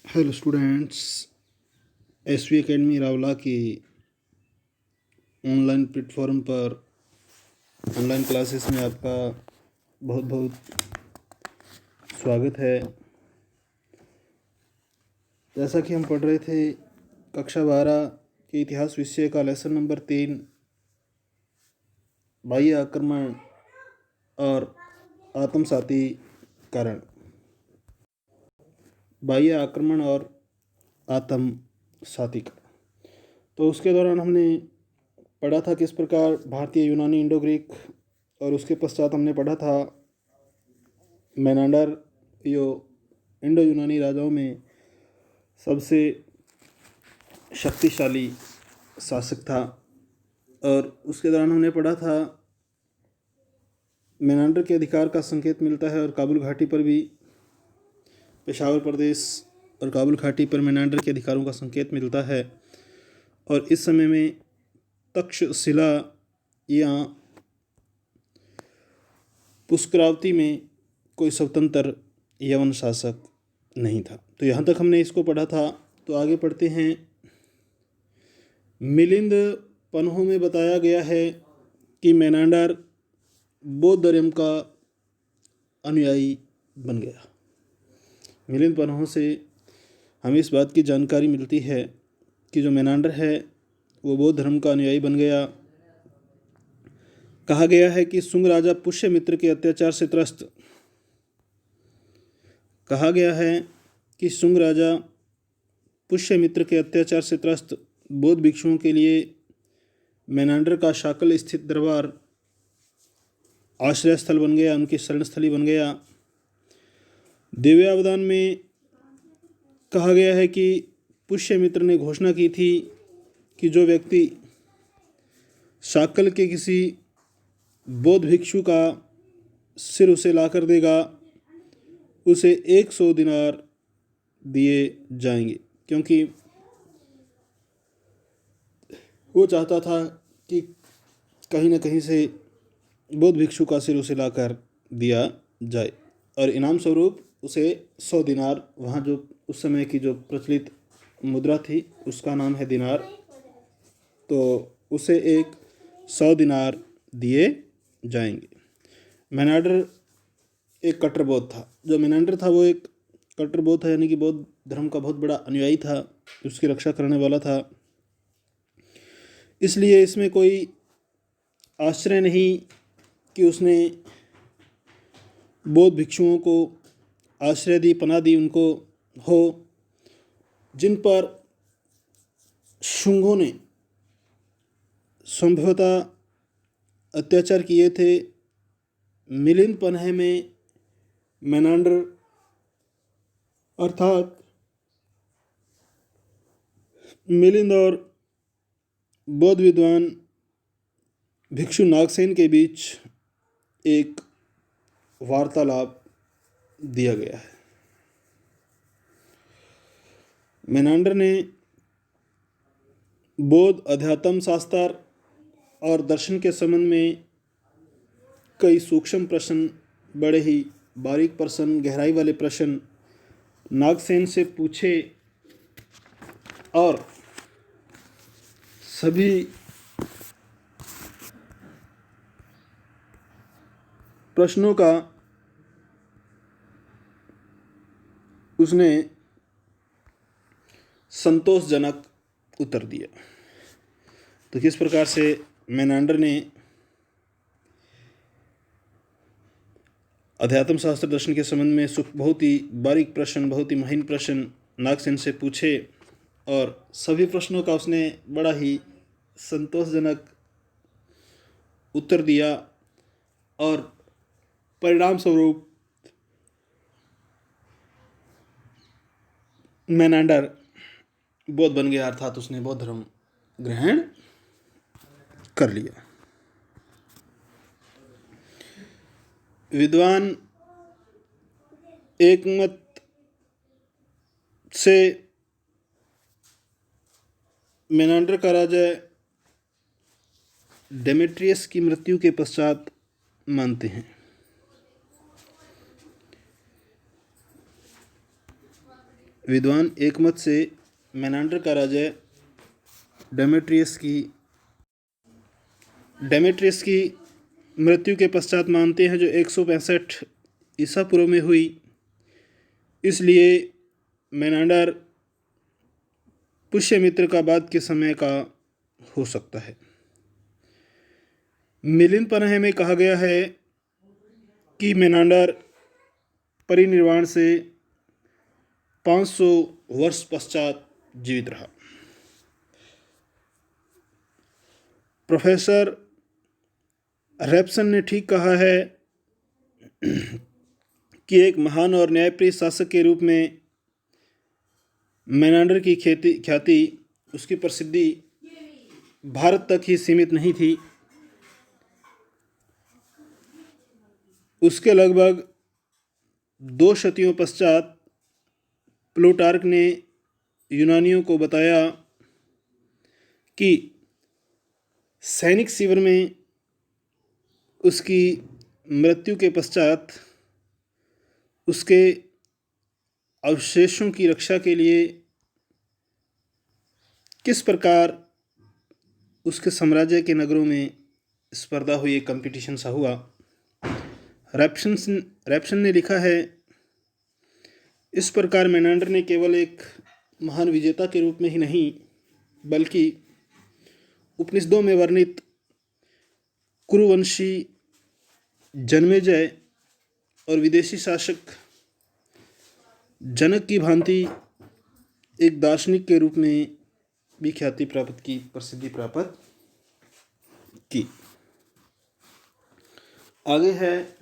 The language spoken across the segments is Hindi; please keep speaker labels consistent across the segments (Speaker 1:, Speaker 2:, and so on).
Speaker 1: Hello students. SV academy Rawla की ऑनलाइन प्लेटफॉर्म पर ऑनलाइन क्लासेस में आपका बहुत बहुत स्वागत है। जैसा कि हम पढ़ रहे थे कक्षा 12 के इतिहास विषय का लेसन नंबर 3 बाह्य आक्रमण और आत्मसाती कारण। बाह्य आक्रमण और आत्मसाती कारण, तो उसके दौरान हमने पढ़ा था किस प्रकार भारतीय, यूनानी, इंडो ग्रीक और उसके पश्चात हमने पढ़ा था मेनांडर यो इंडो यूनानी राजाओं में सबसे शक्तिशाली शासक था। और उसके दौरान हमने पढ़ा था मेनांडर के अधिकार का संकेत मिलता है और काबुल घाटी पर भी, पेशावर प्रदेश और काबुल घाटी पर मेनांडर के अधिकारों का संकेत मिलता है। और इस समय में तक्षशिला या पुष्करावती में कोई स्वतंत्र यवन शासक नहीं था। तो यहाँ तक हमने इसको पढ़ा था। तो आगे पढ़ते हैं। मिलिंद पन्हों में बताया गया है कि मेनांडर बौद्ध धर्म का अनुयायी बन गया। मिलिंद पन्हों से हमें इस बात की जानकारी मिलती है कि जो मेनांडर है वो बौद्ध धर्म का अनुयायी बन गया। कहा गया है कि शुंग राजा पुष्यमित्र के अत्याचार से त्रस्त कहा गया है कि शुंग राजा पुष्यमित्र के अत्याचार से त्रस्त बौद्ध भिक्षुओं के लिए मेनांडर का शाकल स्थित दरबार आश्रय स्थल बन गया, उनकी शरण स्थली बन गया। दिव्यावदान में कहा गया है कि पुष्यमित्र ने घोषणा की थी कि जो व्यक्ति शाकल के किसी बौद्ध भिक्षु का सिर उसे ला कर देगा उसे 100 दिनार दिए जाएंगे, क्योंकि वो चाहता था कि कहीं न कहीं से बौद्ध भिक्षु का सिर उसे लाकर दिया जाए और इनाम स्वरूप उसे 100 दिनार, वहाँ जो उस समय की जो प्रचलित मुद्रा थी उसका नाम है दिनार, तो उसे 100 दिनार दिए जाएंगे। मेनांडर एक कट्टर बौद्ध था। जो मेनांडर था वो एक कट्टर बौद्ध था, यानी कि बौद्ध धर्म का बहुत बड़ा अनुयायी था, उसकी रक्षा करने वाला था। इसलिए इसमें कोई आश्चर्य नहीं कि उसने बौद्ध भिक्षुओं को आश्रय दी, पनाह दी उनको हो, जिन पर शुंगों ने संभवतः अत्याचार किए थे। मिलिंद पन्हे में मेनांडर अर्थात मिलिंद और बौद्ध विद्वान भिक्षु नागसेन के बीच एक वार्तालाप दिया गया है। मेनांडर ने बौद्ध अध्यात्म शास्त्र और दर्शन के संबंध में कई सूक्ष्म प्रश्न, बड़े ही बारीक प्रश्न, गहराई वाले प्रश्न नागसेन से पूछे और सभी प्रश्नों का उसने संतोषजनक उत्तर दिया। तो किस प्रकार से मेनांडर ने अध्यात्म शास्त्र दर्शन के संबंध में बहुत ही बारीक प्रश्न, बहुत ही महीन प्रश्न नागसेन से पूछे और सभी प्रश्नों का उसने बड़ा ही संतोषजनक उत्तर दिया और परिणाम स्वरूप मेनांडर बौद्ध बन गया, अर्थात उसने बौद्ध धर्म ग्रहण कर लिया। विद्वान एक मत से मेनांडर का राजा डेमेट्रियस की मृत्यु के पश्चात मानते हैं। विद्वान एकमत से मेनांडर का राज्य डेमेट्रियस की मृत्यु के पश्चात मानते हैं, जो 165 ईसा पूर्व में हुई। इसलिए मेनांडर पुष्यमित्र का बाद के समय का हो सकता है। मिलिंद पन्ह में कहा गया है कि मेनांडर परिनिर्वाण से 500 वर्ष पश्चात जीवित रहा। प्रोफेसर रेप्सन ने ठीक कहा है कि एक महान और न्यायप्रिय शासक के रूप में मेनांडर की ख्याति, उसकी प्रसिद्धि भारत तक ही सीमित नहीं थी। उसके लगभग 2 शतियों पश्चात प्लूटार्क ने यूनानियों को बताया कि सैनिक शिविर में उसकी मृत्यु के पश्चात उसके अवशेषों की रक्षा के लिए किस प्रकार उसके साम्राज्य के नगरों में स्पर्धा हुई, एक कंपटीशन सा हुआ। रेप्सन ने लिखा है, इस प्रकार मेनांडर ने केवल एक महान विजेता के रूप में ही नहीं, बल्कि उपनिषदों में वर्णित कुरुवंशी जन्मेजय और विदेशी शासक जनक की भांति एक दार्शनिक के रूप में भी ख्याति प्राप्त की, प्रसिद्धि प्राप्त की। आगे है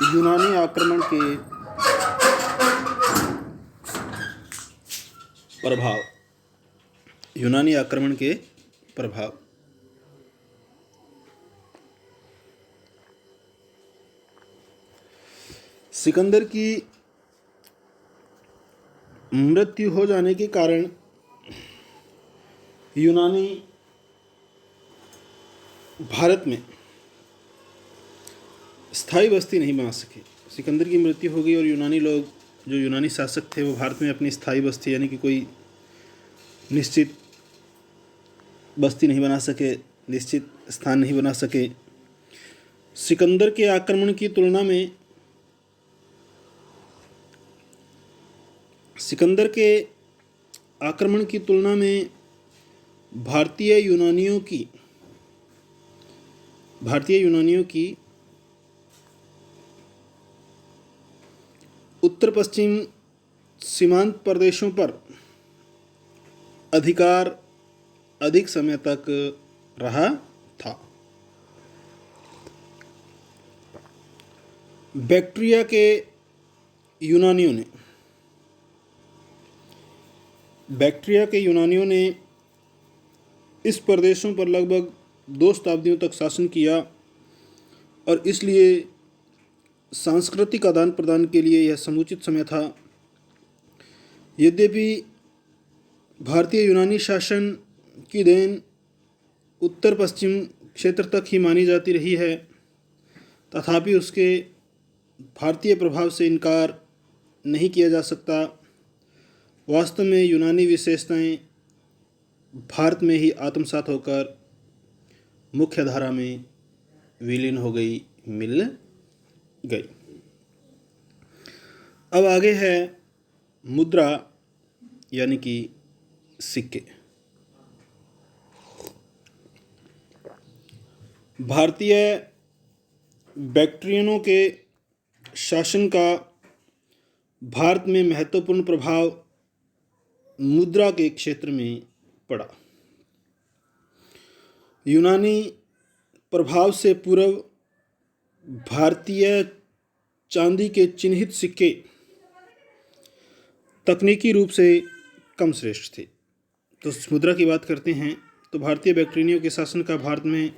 Speaker 1: यूनानी आक्रमण के प्रभाव। यूनानी आक्रमण के प्रभाव। सिकंदर की मृत्यु हो जाने के कारण यूनानी भारत में स्थायी बस्ती नहीं बना सके। सिकंदर की मृत्यु हो गई और यूनानी लोग, जो यूनानी शासक थे, वो भारत में अपनी स्थायी बस्ती यानी कि कोई निश्चित बस्ती नहीं बना सके, निश्चित स्थान नहीं बना सके। सिकंदर के आक्रमण की तुलना में भारतीय यूनानियों की उत्तर पश्चिम सीमांत प्रदेशों पर अधिकार अधिक समय तक रहा था। बैक्ट्रिया के यूनानियों ने इस प्रदेशों पर लगभग 2 शताब्दियों तक शासन किया और इसलिए सांस्कृतिक आदान प्रदान के लिए यह समुचित समय था। यद्यपि भारतीय यूनानी शासन की देन उत्तर पश्चिम क्षेत्र तक ही मानी जाती रही है, तथापि उसके भारतीय प्रभाव से इनकार नहीं किया जा सकता। वास्तव में यूनानी विशेषताएं भारत में ही आत्मसात होकर मुख्य धारा में विलीन हो मिल गई। अब आगे है मुद्रा यानी कि सिक्के। भारतीय बैक्ट्रियनों के शासन का भारत में महत्वपूर्ण प्रभाव मुद्रा के क्षेत्र में पड़ा। यूनानी प्रभाव से पूर्व भारतीय चांदी के चिन्हित सिक्के तकनीकी रूप से कम श्रेष्ठ थे। तो मुद्रा की बात करते हैं तो भारतीय बैक्ट्रियनों के शासन का भारत में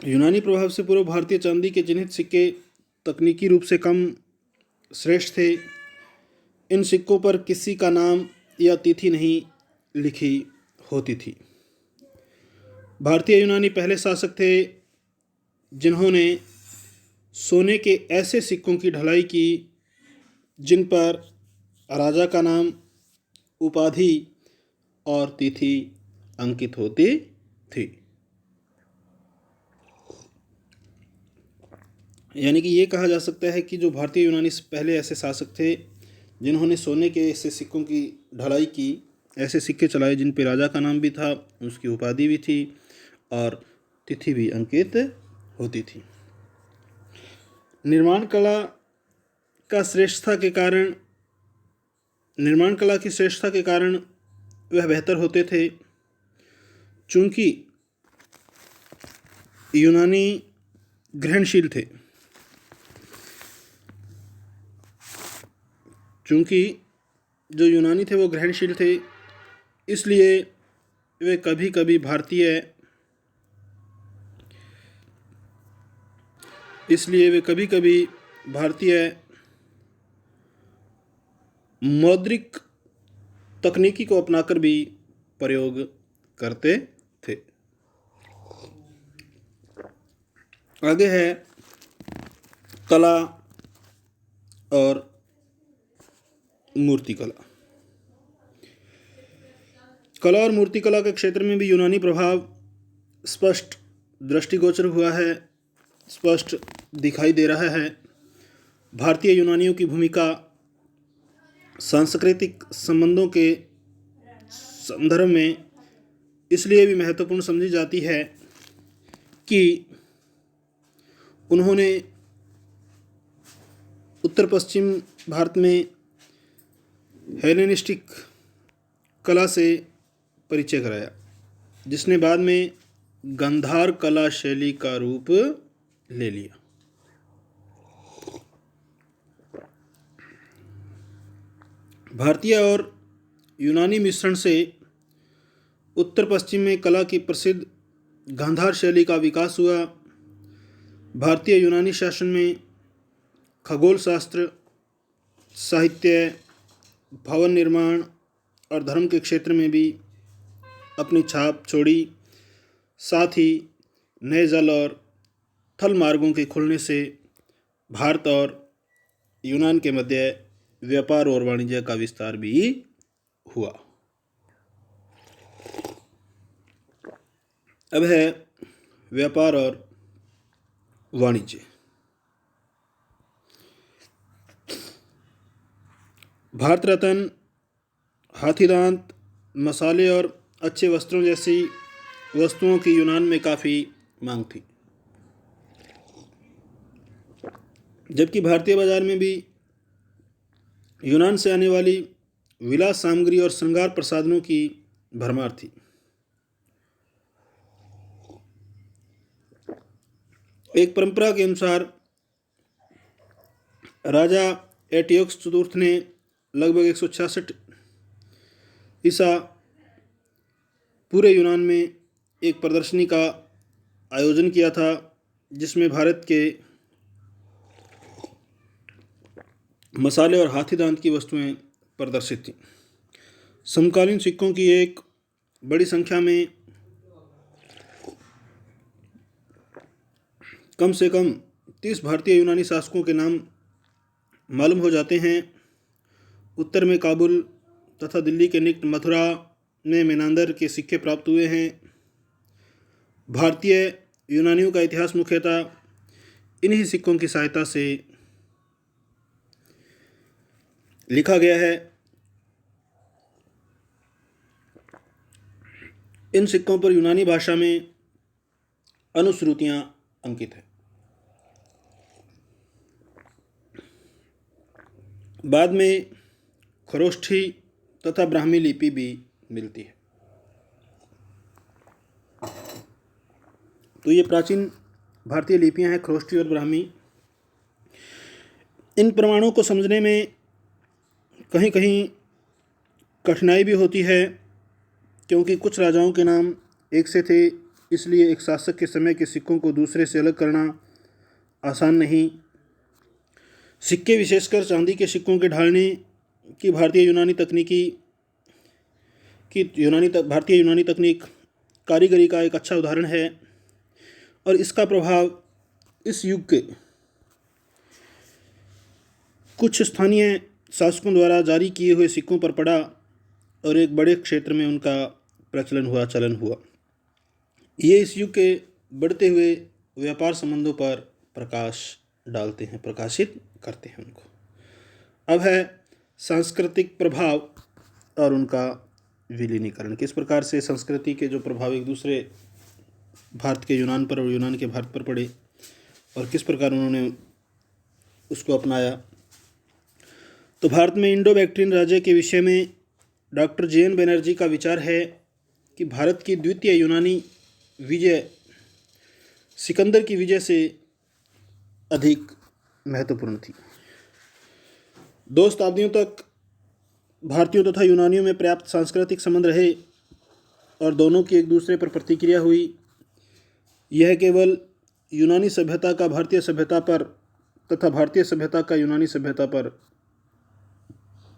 Speaker 1: यूनानी प्रभाव से पूर्व भारतीय चांदी के चिन्हित सिक्के तकनीकी रूप से कम श्रेष्ठ थे। इन सिक्कों पर किसी का नाम या तिथि नहीं लिखी होती थी। भारतीय यूनानी पहले शासक थे जिन्होंने सोने के ऐसे सिक्कों की ढलाई की जिन पर राजा का नाम, उपाधि और तिथि अंकित होती थी। यानी कि ये कहा जा सकता है कि जो भारतीय यूनानी से पहले ऐसे शासक थे जिन्होंने सोने के ऐसे सिक्कों की ढलाई की, ऐसे सिक्के चलाए जिन पे राजा का नाम भी था, उसकी उपाधि भी थी और तिथि भी अंकित होती थी। निर्माण कला की श्रेष्ठता के कारण वह बेहतर होते थे। चूंकि यूनानी ग्रहणशील थे, चूंकि जो यूनानी थे वो ग्रहणशील थे, इसलिए वे कभी कभी भारतीय मौद्रिक तकनीकी को अपनाकर भी प्रयोग करते थे। आगे है कला और मूर्तिकला। कला और मूर्तिकला के क्षेत्र में भी यूनानी प्रभाव स्पष्ट दृष्टिगोचर हुआ है, स्पष्ट दिखाई दे रहा है। भारतीय यूनानियों की भूमिका सांस्कृतिक संबंधों के संदर्भ में इसलिए भी महत्वपूर्ण समझी जाती है कि उन्होंने उत्तर पश्चिम भारत में हेलेनिस्टिक कला से परिचय कराया, जिसने बाद में गांधार कला शैली का रूप ले लिया। भारतीय और यूनानी मिश्रण से उत्तर पश्चिम में कला की प्रसिद्ध गांधार शैली का विकास हुआ। भारतीय यूनानी शासन में खगोल शास्त्र, साहित्य, भवन निर्माण और धर्म के क्षेत्र में भी अपनी छाप छोड़ी। साथ ही नए जल और थल मार्गों के खुलने से भारत और यूनान के मध्य व्यापार और वाणिज्य का विस्तार भी हुआ। अब है व्यापार और वाणिज्य। भारत रत्न, हाथी दांत, मसाले और अच्छे वस्त्रों जैसी वस्तुओं की यूनान में काफ़ी मांग थी, जबकि भारतीय बाजार में भी यूनान से आने वाली विलास सामग्री और श्रृंगार प्रसाधनों की भरमार थी। एक परंपरा के अनुसार राजा एटियोक्स चतुर्थ ने लगभग 166 ईसा पूरे यूनान में एक प्रदर्शनी का आयोजन किया था, जिसमें भारत के मसाले और हाथी दांत की वस्तुएं प्रदर्शित थीं। समकालीन सिक्कों की एक बड़ी संख्या में कम से कम 30 भारतीय यूनानी शासकों के नाम मालूम हो जाते हैं। उत्तर में काबुल तथा दिल्ली के निकट मथुरा में मेनांदर के सिक्के प्राप्त हुए हैं। भारतीय यूनानियों का इतिहास मुख्यतः इन्हीं सिक्कों की सहायता से लिखा गया है। इन सिक्कों पर यूनानी भाषा में अनुश्रुतियां अंकित हैं। बाद में खरोष्ठी तथा ब्राह्मी लिपि भी मिलती है। तो ये प्राचीन भारतीय लिपियां हैं, खरोष्ठी और ब्राह्मी। इन प्रमाणों को समझने में कहीं कहीं कठिनाई भी होती है, क्योंकि कुछ राजाओं के नाम एक से थे, इसलिए एक शासक के समय के सिक्कों को दूसरे से अलग करना आसान नहीं। सिक्के, विशेषकर चांदी के सिक्कों के ढालने की भारतीय यूनानी तकनीक कारीगरी का एक अच्छा उदाहरण है, और इसका प्रभाव इस युग के कुछ स्थानीय शासकों द्वारा जारी किए हुए सिक्कों पर पड़ा और एक बड़े क्षेत्र में उनका चलन हुआ। ये इस युग के बढ़ते हुए व्यापार संबंधों पर प्रकाश डालते हैं, प्रकाशित करते हैं उनको। अब है सांस्कृतिक प्रभाव और उनका विलीनीकरण। किस प्रकार से संस्कृति के जो प्रभाव एक दूसरे भारत के यूनान पर और यूनान के भारत पर पड़े और किस प्रकार उन्होंने उसको अपनाया। तो भारत में इंडो बैक्ट्रियन राज्य के विषय में डॉक्टर जे.एन. बनर्जी का विचार है कि भारत की द्वितीय यूनानी विजय सिकंदर की विजय से अधिक महत्वपूर्ण थी। 2 शताब्दियों तक भारतीयों तथा यूनानियों में पर्याप्त सांस्कृतिक संबंध रहे और दोनों की एक दूसरे पर प्रतिक्रिया हुई। यह केवल यूनानी सभ्यता का भारतीय सभ्यता पर तथा भारतीय सभ्यता का यूनानी सभ्यता पर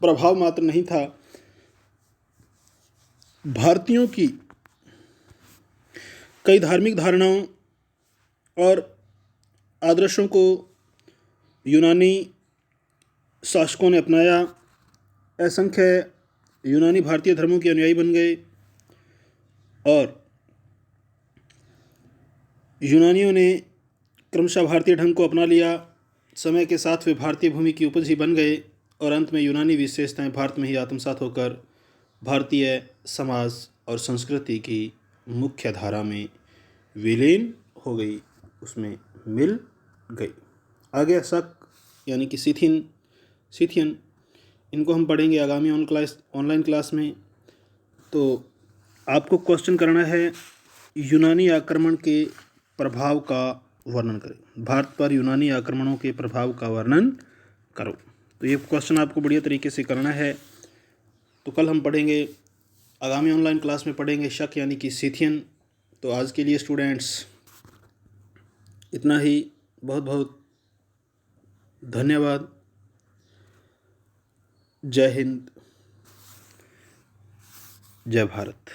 Speaker 1: प्रभाव मात्र नहीं था, भारतीयों की कई धार्मिक धारणाओं और आदर्शों को यूनानी शासकों ने अपनाया। असंख्य यूनानी भारतीय धर्मों के अनुयायी बन गए और यूनानियों ने क्रमशः भारतीय ढंग को अपना लिया। समय के साथ वे भारतीय भूमि की उपज ही बन गए और अंत में यूनानी विशेषताएं भारत में ही आत्मसात होकर भारतीय समाज और संस्कृति की मुख्य धारा में विलीन हो गई, उसमें मिल गई। आगे शक यानी कि सिथियन इनको हम पढ़ेंगे आगामी ऑनलाइन क्लास में। तो आपको क्वेश्चन करना है यूनानी आक्रमण के प्रभाव का वर्णन करें। भारत पर यूनानी आक्रमणों के प्रभाव का वर्णन करो। तो ये क्वेश्चन आपको बढ़िया तरीके से करना है। तो कल हम पढ़ेंगे, आगामी ऑनलाइन क्लास में पढ़ेंगे शक यानी कि सिथियन। तो आज के लिए स्टूडेंट्स इतना ही। बहुत बहुत धन्यवाद। जय हिंद, जय भारत।